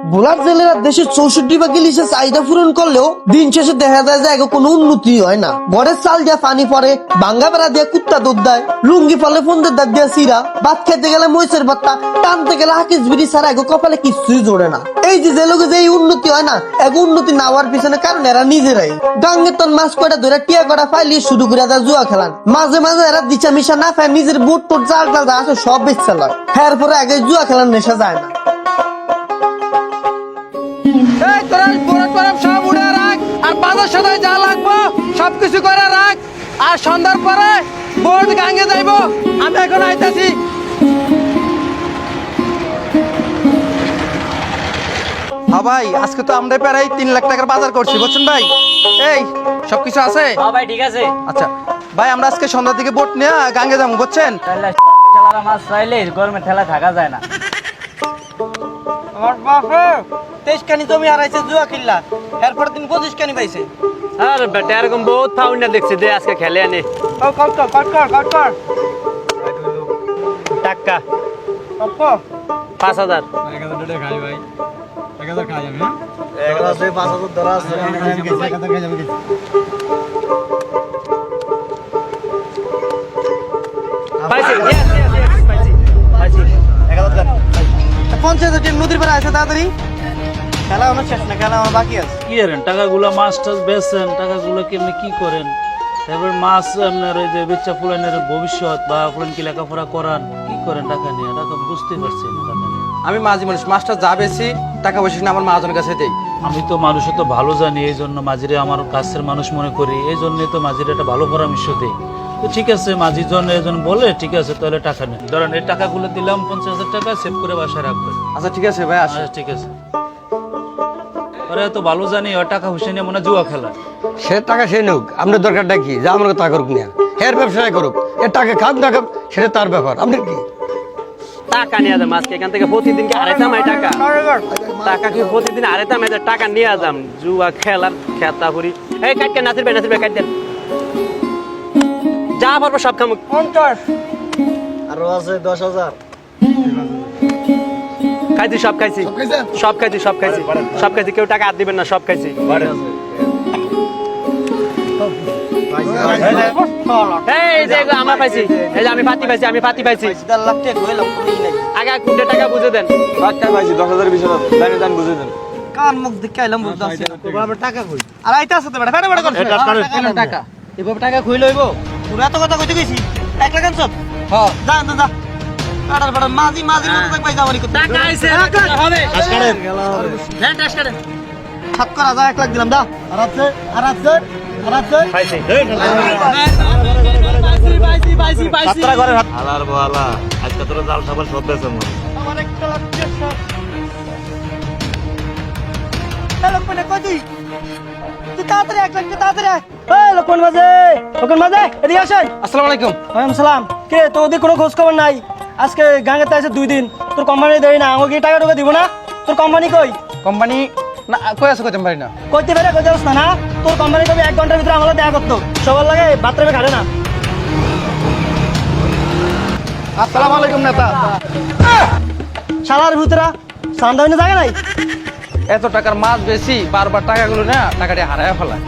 ভোলার জেলেরা দেশের 64 ভাগ ইলিশের চাহিদা পূরণ করলেও দিন শেষে দেখা যায় যে এগো কোনো উন্নতি হয় না। ঘরের চাল দিয়া পানি পড়ে, ভাঙ্গা বেড়া দিয়া কুত্তা দুধ দেয়, লুঙ্গি ফলে ফন্দের দাঁত দিয়া চিরা, ভাত খেতে গেলে মহিষের ভত্তা, টানতে গেলে হাকিস বিড়ি ছাড়া এগো কপালে কিছুই জোড়ে না। এই যে লোকে যে এই উন্নতি হয় না, এগো উন্নতি না হওয়ার পিছনে কারণ এরা নিজেরাই গাঙ্গে তন মাছ কয়টা ধরে টিয়া কটা ফাইলিয়ে শুরু করে দেয় জুয়া খেলান। মাঝে মাঝে এরা দিচা মিশা না পায় নিজের বুট টুট জাল টাল যা আছে সব বেচতে লয়। এরপরে আগে জুয়া খেলার নেশা যায় না। সব উড়ে রাখ আর বাজার সদায় যা লাগবো সবকিছু করে রাখ, আর সন্ধ্যার পরে বোট গাঙ্গে যাইবো। আমি এখন আইতাছি। হ্যাঁ ভাই, আজকে তো আমরা প্রায় 3 লাখ টাকার বাজার করছি, বুঝছেন ভাই? এই সবকিছু আছে? হ্যাঁ ভাই ঠিক আছে। আচ্ছা ভাই, আমরা আজকে সন্ধ্যার দিকে বোট নিয়ে গাঙ্গে যাবো, বুঝছেন? ঠেলারা মাছ চাইলে গরমের ঠেলা থাকা যায় না। আমার বাপে 23 কানি জমি হারাইছে জুয়া কিল্লা, এরপর দিন 25 কানি পাইছে। আর বেটা এরকম বহুত ফাউন্ডা দেখছি যে আজকে খেলে আনে কাট কর টাকা কত 5000। পাইছি, yes, পাইছি। 50,000 টিম নদীর পাড়ে আছে, তাড়াতাড়ি খেলা আমার শেষ না, খেলা আমার বাকি আছে। কি করেন টাকাগুলো? মাছ টাছ বেচেন, টাকাগুলো কেমনি কি করেন? তারপর মাছ আপনার এই যে বেচা ফুলানের ভবিষ্যৎ বা ফুলান কি লেখাপড়া করান, কি করেন টাকা নিয়ে? টাকা বুঝতে পারছি না টাকা নিয়ে। আমি মাঝি মানুষ, মাছটা যা বেশি টাকা পয়সা না আমার মহাজনের কাছে দেই। আমি তো মানুষও তো ভালো জানি, এই জন্য মাঝিরে আমার কাছের মানুষ মনে করি, এই জন্যই তো মাঝিরে একটা ভালো পরামর্শ দিই। তো ঠিক আছে, মাঝির জন্য একজন বলে ঠিক আছে তাহলে টাকা নেন, ধরেন এই টাকাগুলো দিলাম 50,000 টাকা, সেভ করে বাসায় রাখবেন। আচ্ছা ঠিক আছে ভাই, আসে। আচ্ছা ঠিক আছে। ওরা তো ভালো জানি ওর টাকা পয়সা নিয়ে মনে হয় জুয়া খেলা। সে টাকা সে নিক, আপনার দরকারটা কি? যা আমার তা করুক না, এর ব্যবসায় করুক, এর টাকা খাক না খাক সেটা তার ব্যাপার, আপনার কি? টাকা নিয়ে যাম আজকে এখান থেকে, প্রতিদিন কি আড়াইতাম এই টাকা? টাকা কি প্রতিদিন আড়াইতাম এই টাকা নিয়ে যাম জুয়া খেলার খেতা করি। এই কাটকে নাচির ভাই কাট দেন, যা পারবো সব খামুক। 50 আরো আছে 10,000। খাইছি, সব খাইছি, সব খাইছি, সব খাইছি, সব খাইছি, কেউ টাকা আর দিবেন না, সব খাইছি। এই যে এগুলো আমরা পাইছি, এই যে আমি পাতি পাইছি, আমি পাতি পাইছি। 4 লাখ টাকা হইলো পুরি নাই। আগে কোনটা টাকা বুঝে দেন। কান মুখ দেখে আইলাম বুঝতাছি না। আমরা টাকা কই? আর আইতা আছে তো বেটা, ফেড়ে ফেড়ে করছে। টাকা এভাবে টাকা কইলো হইবো? পুরা এত কথা কইতে গেছি 1 লাখ আনছ? হ্যাঁ যা যা কাটার বেটা মাঝি মতো দেখ ভাই যাওয়ানি করতে। টাকা আইছে হবে, আজকারেন দেন টাকা দেন। হাত করা যা 1 লাখ দিলাম দা। আর আছে পাইছি, পাইছি। হালার বহালা আজকে তোরা জাল সবার সব বেছে মন আমার 1 লাখ টাকা। হ্যালো কোনে কই তুই তাড়াতাড়ি 1 লাখ তাড়াতাড়ি আয়। এই লোকন মাঝে এদিকে আসেন। আসসালামু আলাইকুম। ওয়ালাইকুম সালাম। কে তো ওদের কোনো খোঁজ খবর নাই? আজকে গাঙ্গেতে আছে 2 দিন, তোর কোম্পানি দেয় না, আমাকে টাকা টাকা দিব না। তোর কোম্পানি কই? কোম্পানি না কই আছে, কইতে পারি না। কইতে পারে কইতে পারছ না? তোর কোম্পানি তবে 1 ঘন্টার ভিতরে আমাদের দেখা করতো, সবার লাগে বাথরুমে ঘাটে না। আসসালামু আলাইকুম নেতা। শালার ভিতরা সান্ডা হইনে জায়গা নাই। এত টাকার মাছ বেশি, বারবার টাকাগুলো না টাকাটি হারায় ফেলায়।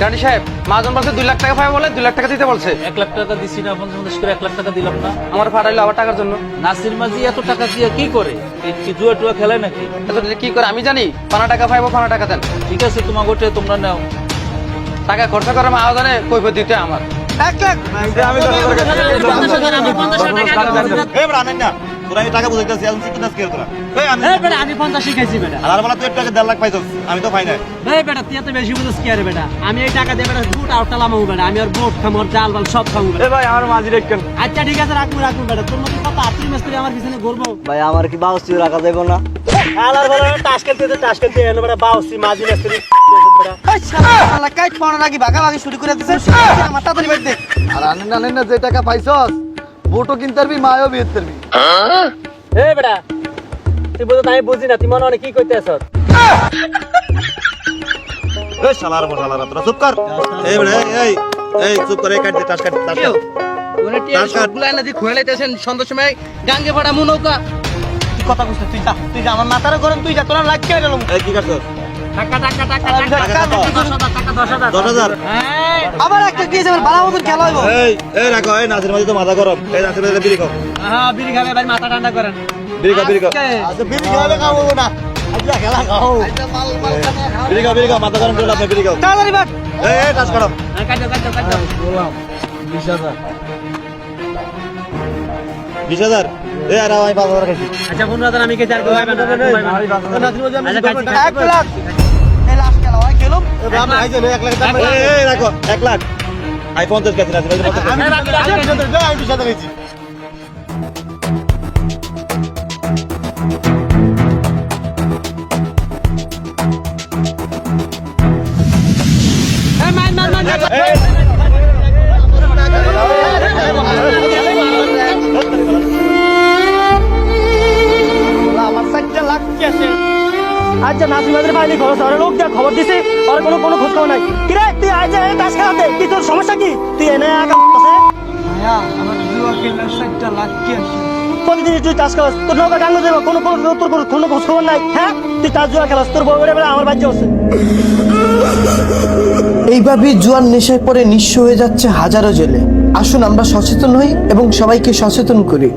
রানী সাহেব, মাজন বলছে 2 লাখ টাকা পাবে বলে 2 লাখ টাকা দিতে বলছে। 1 লাখ টাকা দিছি না, 50 করে 1 লাখ টাকা দিলাম না। আমার ফাটাইলো আবার টাকার জন্য। নাসির মাঝি এত টাকা দিয়ে কি করে? এই কি জুয়া টুয়া খেলায় নাকি? এত কি করে আমি জানি? 5 টাকা পাইবো, 5 টাকা দেন। ঠিক আছে, তোমার গোটে তোমরা নাও। টাকা খরচা করে মা জানে কৈফিয়ত দিতে আমার। 1 লাখ আমি 10,000 টাকা আমি 50 টাকা এই বড় আনেন না তোরা এই টাকা বুঝাইতাছি আমি কি নাস কে তোরা এই আমি এই বেটা আমি 50 শিখাইছি বেটা। হালার বলা তুই একটা 1.5 লাখ পাইছস আমি তো পাই না এই বেটা তুই এত বেশি বুঝছিস কি আরে বেটা? আমি এই টাকা দিয়ে বেটা বুট আউট লামাবো বেটা, আমি আর বুট খামর জাল বাল সব খামু বেটা। ভাই আমার মাঝি রেখেন আচ্ছা ঠিক আছে, রাখবো বেটা। তোর মতো কত আত্রি মিস্ত্রি আমার পিছনে ঘুরবো। ভাই আমার কি বাউসি রাখা যাবে না? আলার বড় টাস খেলতে এনে বেটা বাউসি মাঝি মিস্ত্রি বেটা। এই শালা কাইট পাওয়ার লাগি ভাগাভাগি শুরু করে দিছিস। আমার তাড়াতাড়ি বাইর দে। আর আনেন না যে টাকা পাইছস বোটও কিনতে পারবি, মায়ও বিয়েতে পারবি। এই বেটা তুই বুঝো আমি বুঝি না, তুই মনে অনেক কি কইতে আছস? এই শালার বড়ালারা তোরা চুপ কর এই বড় এই চুপ করে কাট দে টাস কাট ওনে টিয়া সবগুলা এনে দি খোয়াইতেছেন সন্ধ্যার সময় গাঙ্গে ভাড়া নৌকা। কথা বুঝতে তুই যা আমার মাথার গরম তুই যা তোরা লাগ কে গেল এই কি করছো টাকা টাকা টাকা টাকা কত? 10,000 আবার একটা দিয়ে যাবে ভালো মতন খেলা হইব এই রাখো এই নাসির মাঝে তো মাথা গরম এই নাসির মাঝে বিড়ি খাও হ্যাঁ বিড়ি খাবে ভাই মাথা ঠান্ডা করেন বিড়ি খাও আচ্ছা বিড়ি খাওয়ালে খাবো না আচ্ছা খেলা খাও বিড়ি খাও মাথা গরম করে লাভ বিড়ি খাও তাড়াতাড়ি বাট এই টাচ করো কাটো কাটো কাটো 20,000 এই আর আমি 5,000 খাইছি আচ্ছা 15,000 আমি কে চার করে ভাই এক লাখ এই লাস্ট খেলা হয় খেলুম আমি আইছে 1 লাখ দাম এই রাখো 1 লাখ আই 50 খাইছি নাসির মাঝে 50 আমি 20,000 খাইছি আমার 4 লাখ কি আছে আচ্ছা নাসির মাদের বাইরে খরচ আর লোক যা খবর দিছে আর কোনো খোঁজ খবর নাই কি রে তুই আজ এই টাস খেলাতে কি তোর সমস্যা কি তুই এনে একা আছে ভাইয়া আমার জুয়া খেলার 4 লাখ কি আছে প্রতিদিন তুই টাস খেলাস তোর নৌকা গাঙ্গ দেব কোনো তোর কোনো খোঁজ খবর নাই হ্যাঁ তুই টাস জুয়া খেলাস তোর বউরে বলে আমার বাচ্চা আছে এইভাবেই জুয়ার নেশায় পড়ে নিঃস্ব হয়ে যাচ্ছে হাজারো জেলে। আসুন আমরা সচেতন হই এবং সবাইকে সচেতন করি।